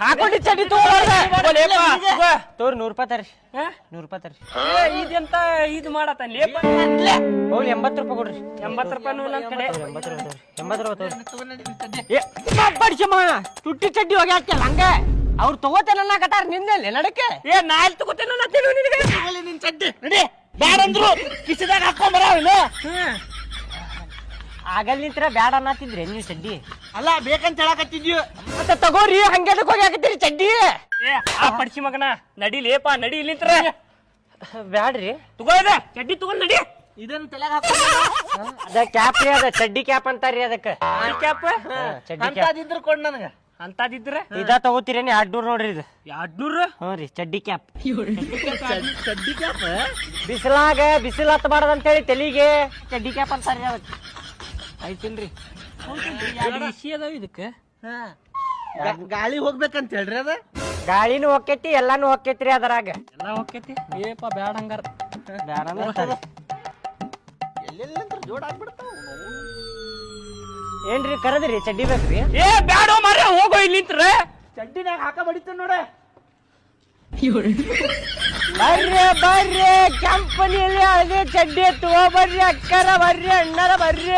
ಹಾಕೊಂಡಿ ಚಡ್ಡಿ ತೋರಿ 100 ರೂಪಾಯಿ ತರ್ರಿ 100 ರೂಪಾಯಿ ತರ್ರಿ. ಇದೆಂತ ಇದು ಮಾಡತ್ತ ಲೇಪ ಹೋಗ್ಲಿ 80 ರೂಪಾಯಿ ಕೊಡ್ರಿ. 80 ರೂಪಾಯಿ ನನ್ ಕಡೆ 80 ರೂಪಾಯಿ ಬಡ್ಸಮ್ಮ ತುಟ್ಟಿ ಚಡ್ಡಿ ಹೋಗಿ ಹಾಕ್ಯಲ್ಲ ಹಂಗ ಅವ್ರು ತಗೋತೇನ ಕಟಾರ ನಿಂದೆ ನಡಕ್ಕೆ ನಾಲ್ ತಗೋತೇನ ನಿನಗೆ ನಿನ್ ಚಡ್ಡಿ ನಡಿ ಬ್ಯಾಡ ಅಂದ್ರು ಕಿಸಿದಾಗ ಹಾಕೊಂಬರ ಆಗಲ್ ನಿಂತ್ರ ಬ್ಯಾಡ ಅನ್ನತ್ತಿದ್ರಿ ನೀವು ಚಡ್ಡಿ ಅಲ್ಲ ಬೇಕಂತ ಹೇಳಕತ್ತಿದ್ವಿ. ಮತ್ತೆ ತಗೋರಿ ಹಂಗೆದಕ್ ಹೋಗಿ ಹಾಕತ್ತೀರಿ ಚಡ್ಡಿ ಆ ಪಡ್ಸಿ ಮಗನ ನಡಿ ಲೇಪ ನಡಿ ಇಲ್ಲಿಂತ್ರ ಬ್ಯಾಡ್ರಿ ತಗೋ ಇದ ಚಡ್ಡಿ ತಗೊಂಡ್ ನಡಿ ಇದನ್ನ ತಲೆಗೆ ಹಾಕೊಂಡ ಅದ ಕ್ಯಾಪ್ ರೀ ಅದ ಚಡ್ಡಿ ಕ್ಯಾಪ್ ಅಂತಾರ್ರಿ ಅದಕ್ಕ ಕ್ಯಾಪ್ ಚಡ್ಡಿ ಕ್ಯಾಪ್ ಅಂತದಿದ್ರು ಕೊಡ್ ನನಗ. ಅಂತದಿದ್ರ ಇದ ತಗೋತೀರೇನಿ 200 ನೋಡ್ರಿ ಇದು 200 ಹ್ಞೂ ರೀ ಚಡ್ಡಿ ಕ್ಯಾಪ್ ಚಡ್ಡಿ ಕ್ಯಾಪ್ ಬಿಸಿಲಾಗ ಬಿಸಿಲು ಹತ್ತಬಾರ್ದು ಅಂತೇಳಿ ತಲಿಗೆ ಚಡ್ಡಿ ಕ್ಯಾಪ್ ಅಂತಾರ್ರಿ ಅದಕ್ಕೆ ಐತಿಲ್ರಿ ಇಸಿ ಅದಾವ ಇದಕ್ಕೆ ಗಾಳಿ ಹೋಗ್ಬೇಕಂತ ಹೇಳ್ರಿ ಅದ. ಗಾಳಿನೂ ಹೊಕ್ಕೈತಿ ಎಲ್ಲಾನು ಹೊಕ್ಕೈತ್ರಿ ಅದ್ರಾಗ ಎಲ್ಲ ಹೋಗ್ತೈತಿ ಏಪ ಬ್ಯಾಡ ಹಂಗಾರ ಬ್ಯಾಡ ಅಂತಾರ ಎಲ್ಲೆಲ್ಲಂತ್ರ ಜೋಡ್ ಆಗ್ಬಿಡ್ತಾವ. ಏನ್ರಿ ಕರದ್ರಿ ಚಡ್ಡಿ ಬೇಕ್ರಿ ಬ್ಯಾಡೋ ಮಾರ್ರೆ ಹೋಗೋ ಇಲ್ಲಿಂತ್ರ ಚಡ್ಡಿನಾಗ ಹಾಕ ಬಡಿತ ನೋಡ. ಬರ್ರಿ ಬರ್ರಿ ಕಂಪನಿಯಲ್ಲಿ ಹಳದಿ ಚಡ್ಡಿ ತಗೋ ಬರ್ರಿ ಅಕ್ಕರ ಬರ್ರಿ ಅಣ್ಣರ ಬರ್ರಿ.